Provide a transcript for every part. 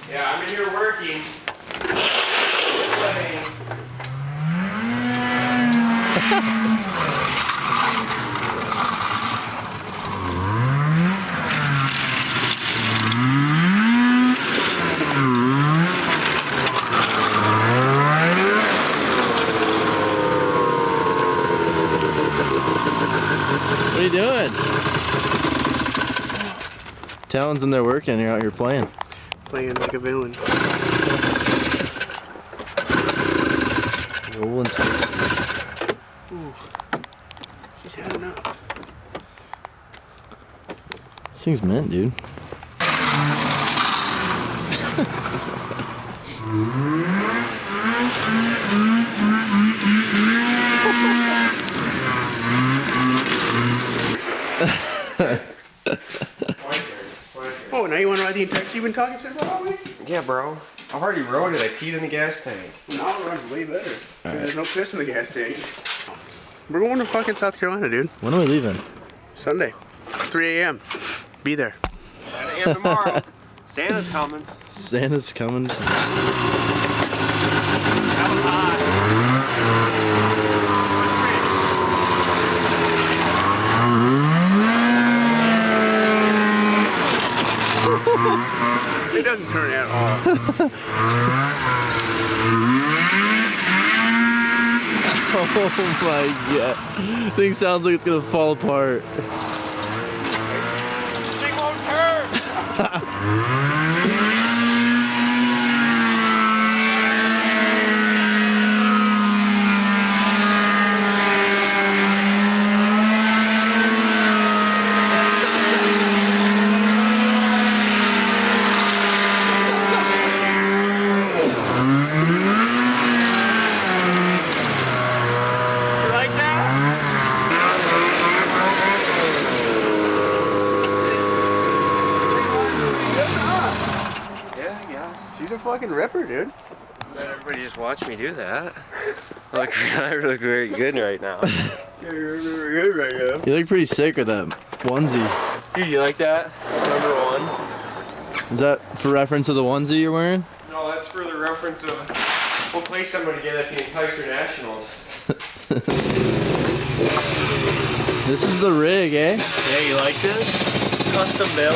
Yeah, I'm in here working. Playing. What are you doing? Talon's in there working, you're out here playing. Playing like a villain. Rolling toast. Ooh. She's had enough. This thing's mint, dude. Oh, now you want to ride the Intex you've been talking to about all week? Yeah, bro. I've already rode it. I peed in the gas tank. Now it runs way better. There's no piss in the gas tank. We're going to fucking South Carolina, dude. When are we leaving? Sunday. 3 a.m. Be there. 9 a.m. tomorrow. Santa's coming. Santa's coming. That was hot. It doesn't turn at all. Oh my god. Thing sounds like it's gonna fall apart. This thing won't turn. She's a fucking ripper, dude. Everybody just watch me do that. I look very good right now. You look pretty sick with that onesie. Dude, you like that? Number one. Is that for reference to the onesie you're wearing? No, that's for the reference of what place I'm going to get at the Enticer Nationals. This is the rig, eh? Yeah, you like this? Custom built.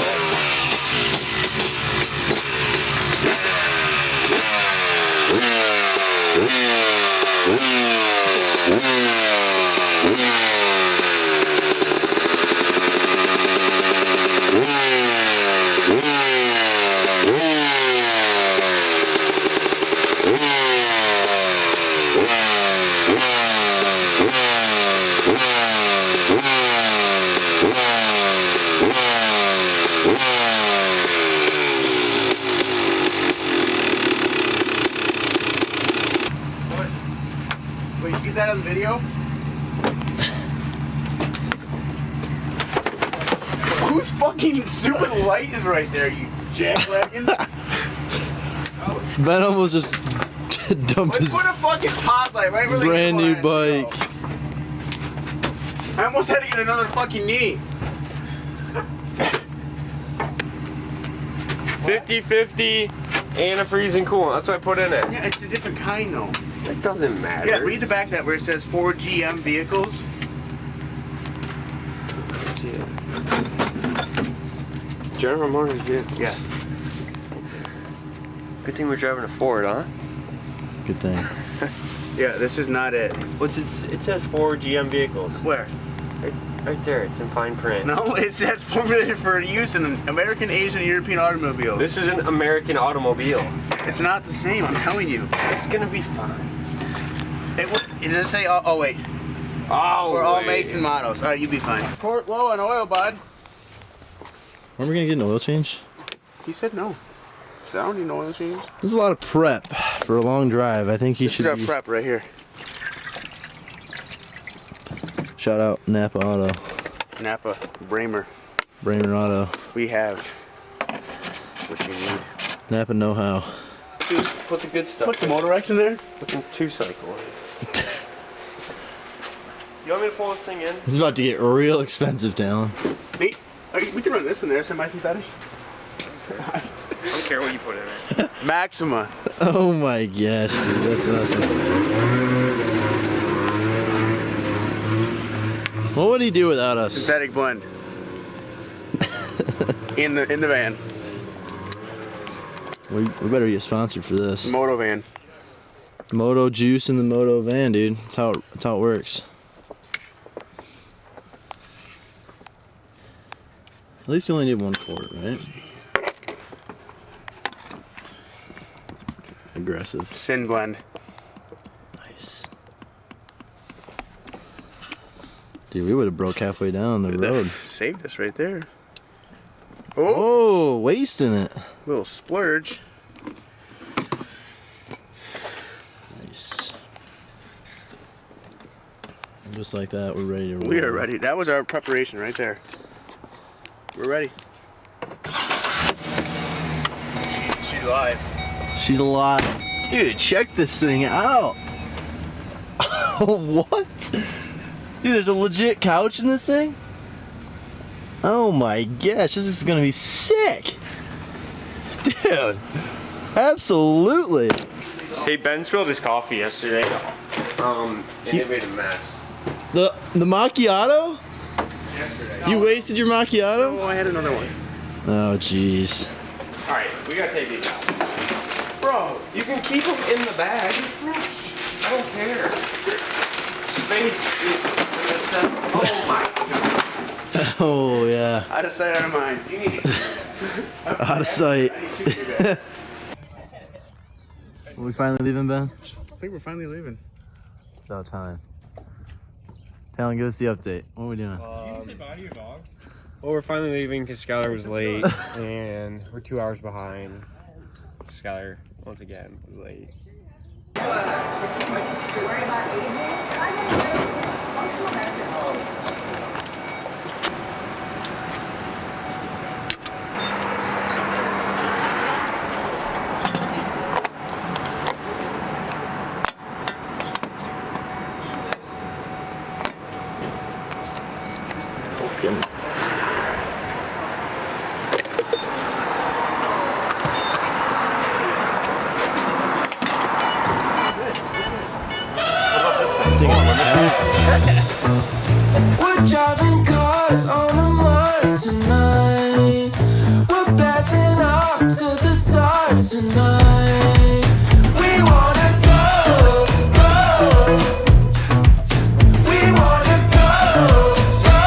Wait, you get that on video? Whose fucking stupid light is right there, you jackwagon? Ben almost just dumped Let's his put a fucking pod light right where the brand new people are. bike. I almost had to get another fucking knee. 50-50 antifreeze and coolant. That's what I put in it. Yeah, it's a different kind though. It doesn't matter. Yeah, read the back of that where it says 4 GM vehicles. Let's see it. General Motors vehicle. Yeah. Good thing we're driving a Ford, huh? Good thing. Yeah, this is not it. What's it? It says 4 GM vehicles. Where? Right there. It's in fine print. No, it says formulated for use in American, Asian, European automobiles. This is an American automobile. It's not the same, I'm telling you. It's gonna be fine. It does it say, oh wait. Oh, For all wait. makes and models. Alright, you be fine. Port low on oil, bud. When are we gonna get an oil change? He said no. So I don't need an oil change. There's a lot of prep for a long drive. I think he This should is our be... prep right here. Shout out Napa Auto. Napa, Bramer. Bramer Auto. We have what you need. Napa know-how. Dude, put the good stuff. Put some motor X in there. Put some 2-cycle in. You want me to pull this thing in? This is about to get real expensive, Talon. Hey, we can run this in there, semi-synthetic. I'm care what you put in it. Maxima. Oh my gosh, dude, that's awesome. What would he do without us? Synthetic blend. in the van. We better get sponsored for this. Moto van. Moto juice in the Moto van, dude. That's how it works. At least you only need 1 quart, right? Aggressive. Sin blend. Nice. Dude, we would have broke halfway down the road. Saved us right there. Oh, wasting it. Little splurge. Nice. And just like that, we're ready to roll. We are ready. That was our preparation right there. We're ready. She's live. She's alive. Dude, check this thing out. What? Dude, there's a legit couch in this thing? Oh my gosh, this is gonna be sick. Dude, absolutely. Hey, Ben spilled his coffee yesterday. And it made a mess. The macchiato? Yesterday. You wasted your macchiato? Oh, I had another one. Oh jeez. Alright, we gotta take these out. Bro, You can keep them in the bag. I don't care. Space is a necessity. Oh my god. Oh yeah. out of sight, out of mind. You need to. Out of sight. I need 2 big bags. Are we finally leaving, Ben? I think we're finally leaving. It's about time. Talon, give us the update. What are we doing? Well, we're finally leaving because Skylar was late, and we're 2 hours behind. Skylar, once again, was late. We're driving cars on a Mars tonight. We're blasting off to the stars tonight. We wanna go, go. We wanna go, go.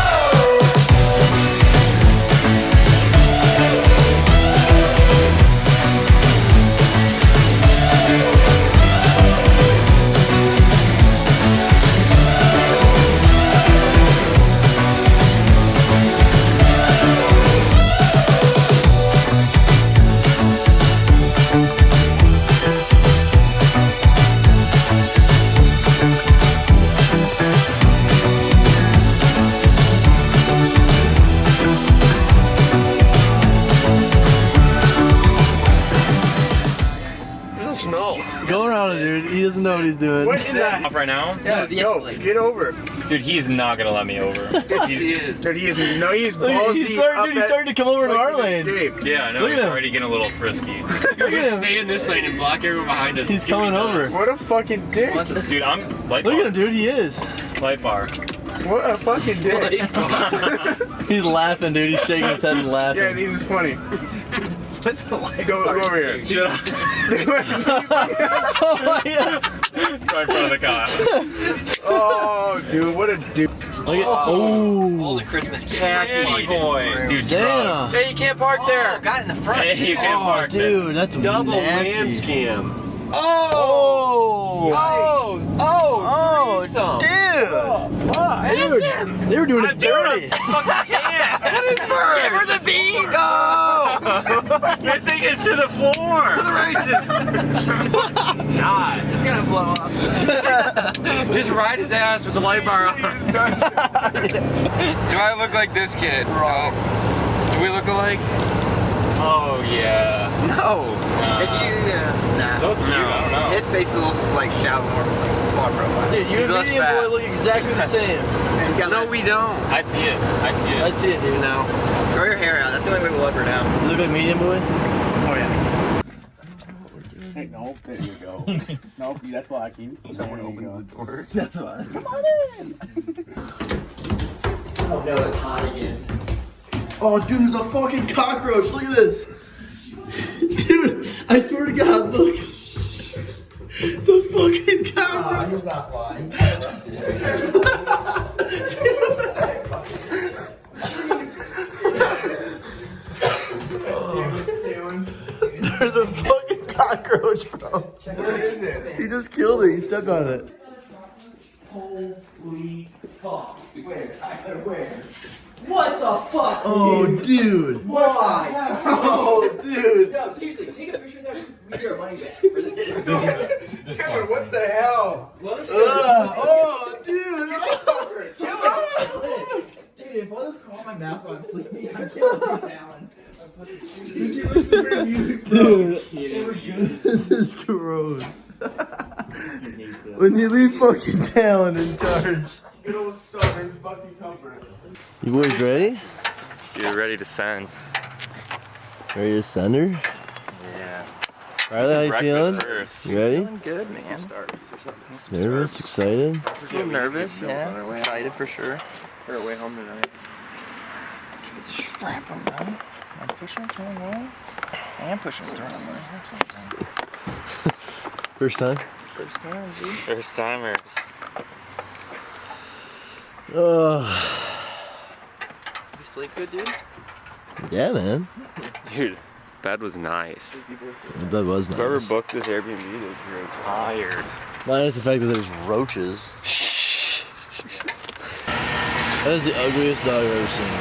Go around it, dude. He doesn't know what he's doing. What in the? Off right now? Yeah, yo, get over. Dude, he's not gonna let me over. Dude, he is. No, he's Look, balls he's deep starting, up dude, he's that starting to come over to our fucking lane. escape. Yeah, I know. Look at He's him. already getting a little frisky. Look at him. Stay in this lane and block everyone behind us. He's coming over. What a fucking dick. Dude, I'm light Look bar. at him, dude. He is. Light bar. What a fucking dick. He's laughing, dude. He's shaking his head and laughing. Yeah, this is funny. Go over here. Shut up. Oh my god. Right in front of the car. Oh, dude, what a dude. Look at, oh. All the Christmas kids. Tacky boy. Dude, Damn. drugs. Hey, you can't park there. Got in the front. Hey, you can't Oh, park there. dude, that's Double nasty. man scam. Oh. Oh, threesome. Dude. Dude. They were doing it I'm doing dirty. a fucking can. Give her the beat. Go. This thing is to the floor. To the races. God, it's gonna blow up. Just ride his ass with the light bar on. Do I look like this kid? Wrong. Do we look alike? Oh, yeah. No. If you, nah. So cute, I don't know. His face is a little like shallow, more small profile. Dude, you He's and less Medium fat. Boy look exactly the same. And you got No, that- we don't. I see it. I see I it. see it, dude. No. Grow your hair out. That's the only way we'll ever know. Does it look like Medium Boy? Oh, yeah. Hey, nope, there you go. Nope, that's locking. Someone opens the door. That's fine. Come on in. Oh no, it's hot again. Oh, dude, there's a fucking cockroach. Look at this. Dude, I swear to God, look. It's a fucking cockroach. He's not lying. There's a fucking cockroach, bro. Where is it? He just killed it. He stepped on it. Holy fuck. Where, Tyler, where? What the fuck? Oh, dude. Why? Oh, dude. No, seriously, take a picture of that. We get our money back for this. Kevin, what the hell? Let's Oh, dude. Dude, if I just call my mask while I'm sleeping, I'm killing this Alan. Dude, this is gross. When you leave fucking Talon in charge. Good old Southern fucking comfort. You boys ready? You're ready to send. Ready to send her? Yeah. Riley, how you feeling? First. You ready? Good, man. Nervous? Excited? I'm nervous, yeah. Excited for sure. We're way home tonight. It's a strap on, man. I'm pushing through one. I am pushing through one. That's what I'm saying. First time? First time, dude. First timers. Oh, You sleep good, dude? yeah, man. Dude, bed was nice. The bed was Whoever nice. booked this Airbnb, they're tired. Minus the fact that there's roaches. That is the ugliest dog I've ever seen.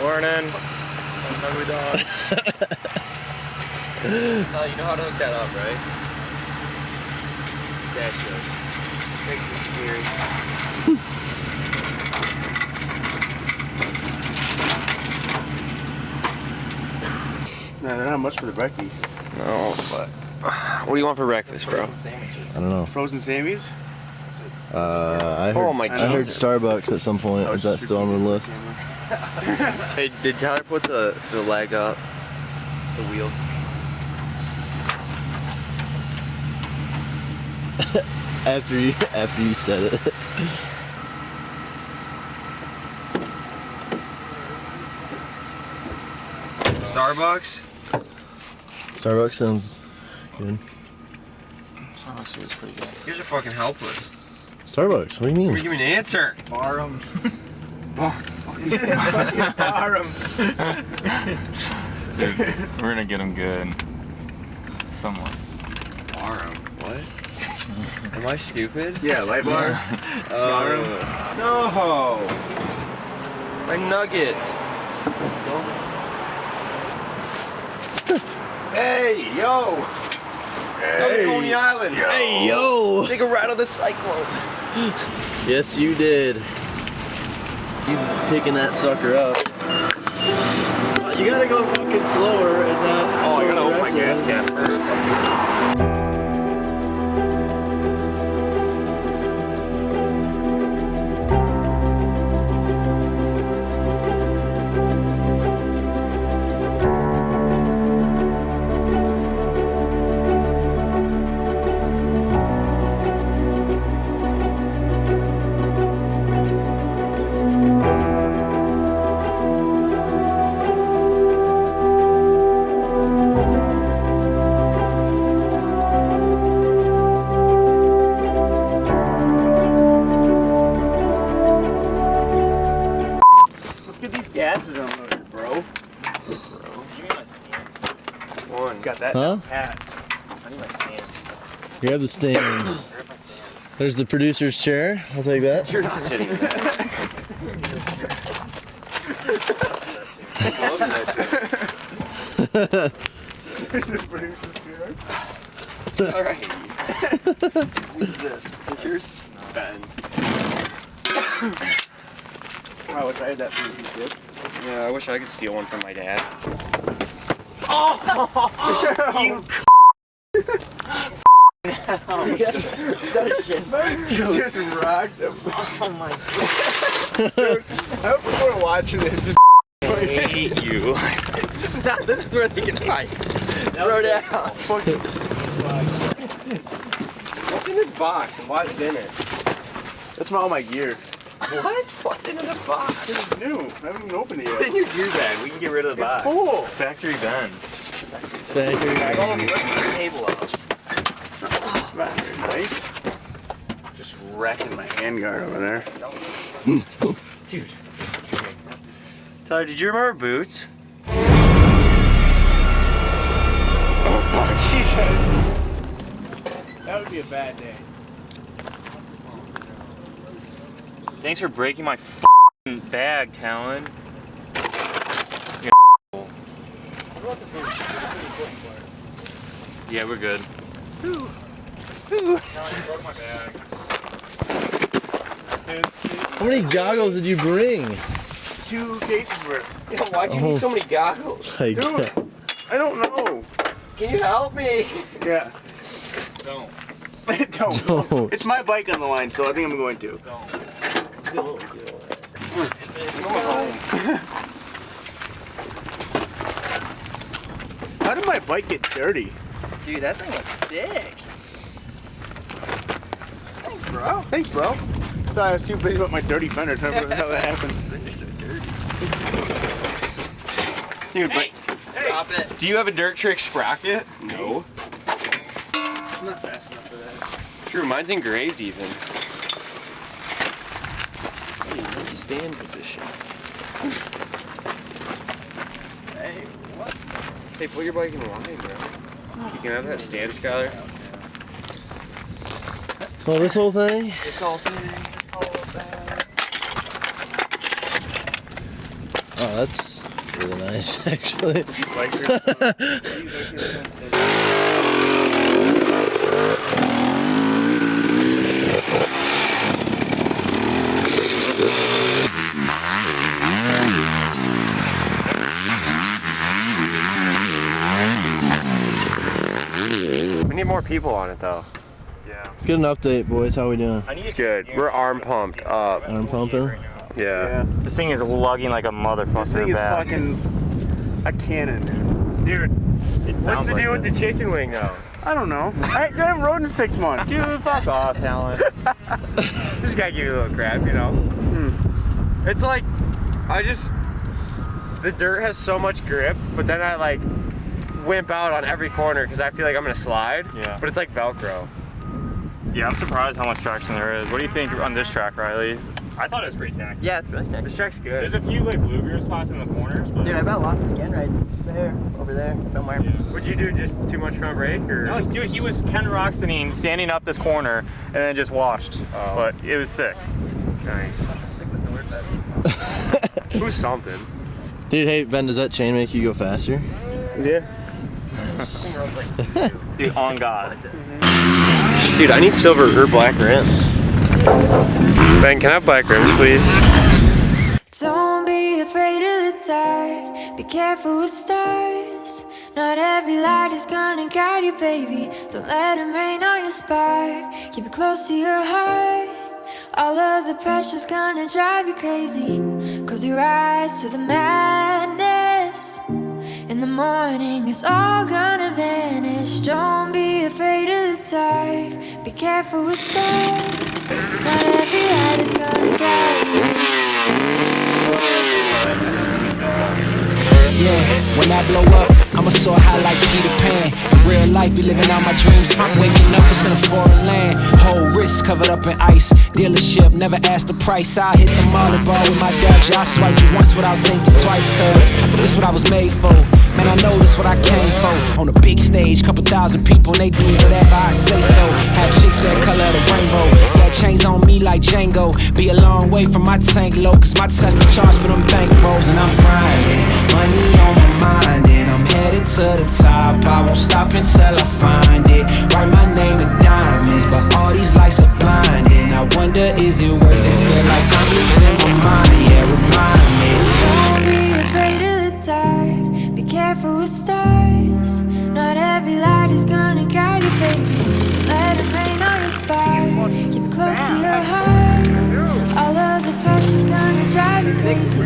Morning. Ugly dog. Oh, you know how to hook that up, right? That shit. Makes me scared. No, they're not much for the brekkie. No, but what do you want for breakfast, bro? Sandwiches. I don't know. Frozen Sammys? I heard, Oh my I heard Jesus. Starbucks at some point. Is that still on the list? Hey, did Tyler put the leg up? The wheel? After you said it. Starbucks? Starbucks sounds good. Starbucks is pretty good. You're fucking helpless. Starbucks, what do you mean? Give me an answer. Bar 'em. We're gonna get them good. Somewhat. Barham. What? Am I stupid? Yeah, light bar. No. My nugget. Hey, yo. Hey. Coney Island. Hey, yo! Take a ride on the cyclone. Yes, you did. You picking that sucker up. You gotta go fucking slower and not. Oh, I so gotta open my gas aggressive. can first. Let's get these gases unloaded, bro. One. Got that Huh? hat. I need my stand. Grab the stand. Grab my stand. There's the producer's chair. I'll take that. You're not sitting in that. I love that chair. Alright. What's this? Is it yours? Ben's. I wish I had that for you, kid. Yeah, I wish I could steal one from my dad. Is that a shit bag? Just rocked him. Oh my god. Dude, I hope people are watching this. Just hate you. Now this is where they can fight. Throw down. What's in this box and why is it in it? That's all my gear. What? What's in the box? This is new. I haven't even opened it Put it yet. in your gear bag. We can get rid of the It's box. full. Factory bin. Factory. Let's get the table out. Not very nice. Just wrecking my handguard over there. Dude. Tyler, did you remember boots? Oh fuck, Jesus. That would be a bad day. Thanks for breaking my f***ing bag, Talon. Yeah, we're good. Talon, you broke my bag. How many goggles did you bring? 2 cases worth. Yo, why'd you need so many goggles? I Dude, can't- I don't know. Can you help me? Yeah. Don't. Don't. Don't. It's my bike on the line, so I think I'm going to. How did my bike get dirty? Dude, that thing looks sick. Thanks, bro. Thanks, bro. Sorry, I was too busy about my dirty fender trying to figure out how that happened. Dude, but Stop it. do you have a Dirt Trick sprocket? No. I'm not fast enough for that. True, mine's engraved even. Stand position. Hey, what? Hey, put your bike in line, bro. You can have that stand, Skylar. Oh, this whole thing? It's all Oh, that's really nice, actually. We need more people on it, though. Let's get an update, boys. How we doing? It's good. We're arm pumped up. Arm pumping? Yeah. This thing is lugging like a motherfucker. This thing is back. fucking a cannon, Dude, It what's sounds the like deal with it. the chicken wing, though? I don't know. I haven't rode in 6 months. Dude, fuck off, Talon. Just gotta give you a little crap, you know? It's like, the dirt has so much grip, but then I like wimp out on every corner because I feel like I'm gonna slide. Yeah. But it's like Velcro. Yeah, I'm surprised how much traction there is. What do you think on this track, Riley? I thought it was pretty tacky. Yeah, it's really nice. This track's good. There's a few like bluegrass spots in the corners, but Dude, I bet lost it again right there, over there, somewhere. yeah. What'd you do? Just too much front brake, or? No, dude, he was Ken Roxanine standing up this corner and then just washed. Oh. But it was sick. Nice. Sick with the word that means. Who's something? Dude, hey, Ben, does that chain make you go faster? Yeah. Dude, on God. Dude, I need silver or black rims. Ben, can I have black rims, please? Don't be afraid of the dark. Be careful with stars. Not every light is gonna guide you, baby. Don't let them rain on your spark. Keep it close to your heart. All of the pressure's gonna drive you crazy. Close your eyes to the madness. In the morning, it's all gonna vanish. Don't be afraid of the dark. Be careful with stars. Not every light is gonna guide you. Yeah, when I blow up, I'ma soar high like Peter Pan. In real life, be living out my dreams. Waking up, it's in a foreign land. Whole wrist covered up in ice. Dealership, never asked the price. I hit the molly ball with my Dodge. I swipe you once without thinking twice, cuz this what I was made for. Man, I know this what I came for. On a big stage, couple thousand people, and they do whatever I say so. Have chicks that color the rainbow. Got chains on me like Django. Be a long way from my tank low, cause my Tesla charge for them bank rolls. And I'm grinding, money on my mind, and I'm headed to the top. I won't stop until I find it. Write my name in diamonds, but all these lights are blinding. I wonder, is it worth it? Feel like I'm losing my mind, yeah, remind me. Don't be afraid of the dark. Be careful with stars. Not every light is gonna guide you, baby. Don't let it rain on your spark. Keep it close to your heart. All of the pressure's gonna drive you crazy.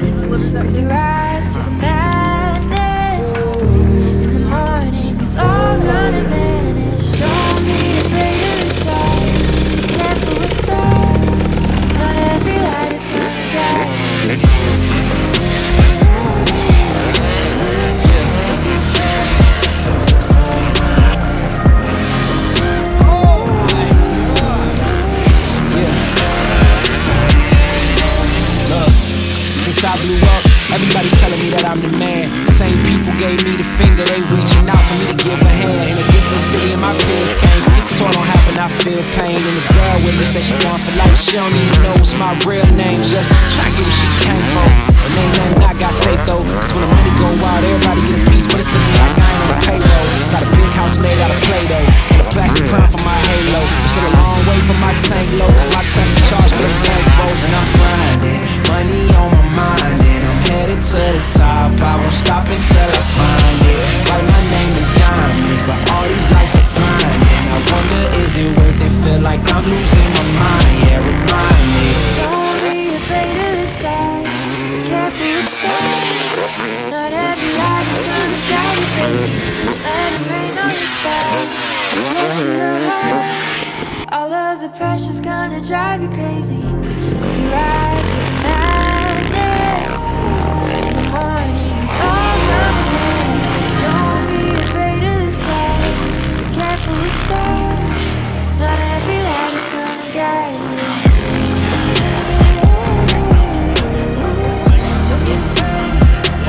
Close your eyes rise to the madness. In the morning, it's all gonna vanish. Don't be afraid of the dark. Be careful with stars. Not every light is gonna guide you. Since I blew up, everybody telling me that I'm the man. Same people gave me the finger, they reaching out for me to give a hand. In a different city and my peers came. This tour don't happen, I feel pain. And the girl with me said she going for life. She don't even know what's my real name. Just try to get where she came from. And ain't nothing I got safe though. Cause when the money go wild, everybody get a piece. But it's looking like I ain't on the payroll. Got a big house made out of Play-Doh. And a plastic crown for my halo. Still a long way from my tank low. Cause my Tesla charge for the bank rolls. And I'm grinding, money on my mind. And I'm headed to the top. I won't stop until I find it. Write my name in diamonds, but all these lights are blinding. I wonder, is it worth it? Feel like I'm losing my mind. Yeah, remind me. Don't be afraid of the dark. Be careful with stars. Not every light is gonna guide you, baby. Don't let it rain on your spot. Close to your heart. All of the pressure's gonna drive you crazy. Cause you rise to the madness. In the morning, it's all gonna vanish. Don't be afraid of the dark. Be careful with stars. Not every light is gonna guide you. Don't be afraid. Don't be afraid. Don't be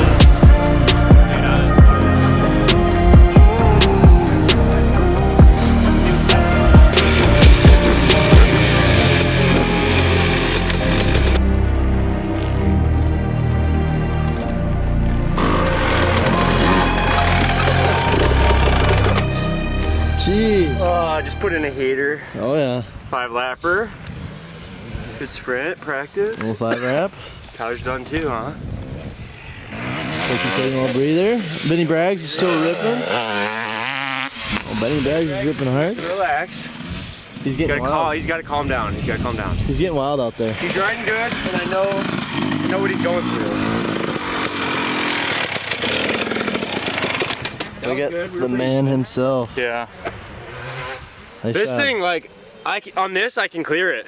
Jeez. I just put in a hater. Oh yeah. 5-lapper. Good sprint practice. Little 5 wrap. Tyler's done too, huh? Taking a little breather. Benny Braggs is still ripping. Oh, Benny Braggs is ripping hard. Relax. He's getting wild. He's got to calm down. He's got to calm down. He's getting wild out there. He's riding good, and I know what he's going through. We got the man himself. Yeah. Nice This shot. thing, like, on this, I can clear it.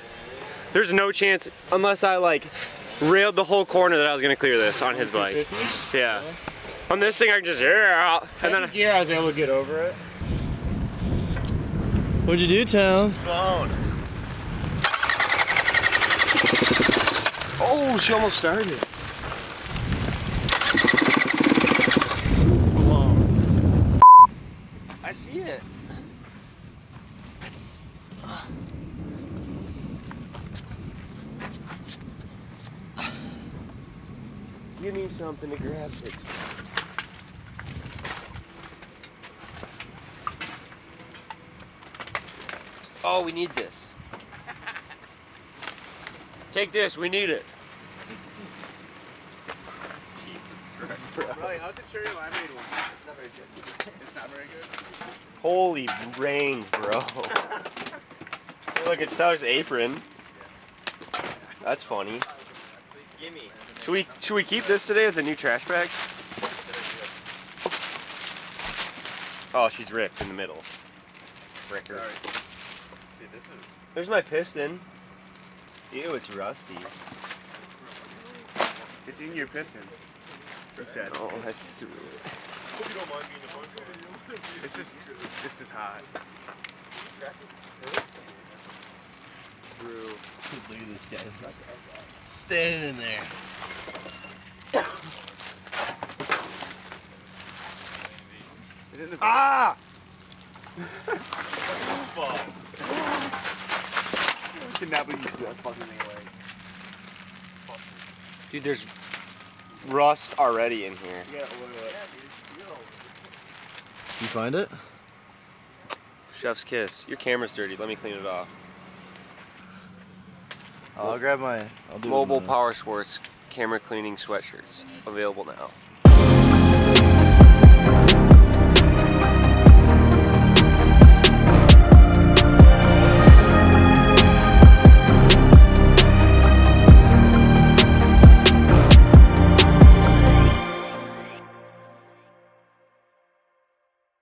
There's no chance, unless I, like, railed the whole corner that I was going to clear this on his bike. Yeah. On this thing, I can just, and then Gear, I was able to get over it. What'd you do, Towns? Oh, she almost started. I see it. Give me something to grab this. Oh, we need this. Take this, we need it. Really, how's the cherry lemonade one? It's not very good. It's not very good. Holy brains, bro. Hey, look, it's Tyler's apron. That's funny. Should we keep this today as a new trash bag? Oh, she's ripped in the middle. Fricker. See, this is. There's my piston. Ew, it's rusty. It's in your piston. You said. Oh, I threw it. Hope you don't mind being the bunker. This is hot. Look at this guy. Standing in there. Is it the Ah! I cannot believe you threw that fucking thing away. Dude, there's rust already in here. You gotta oil it. You find it? Chef's kiss. Your camera's dirty. Let me clean it off. I'll grab mine. I'll do Mobile it. Powersports camera cleaning sweatshirts available now.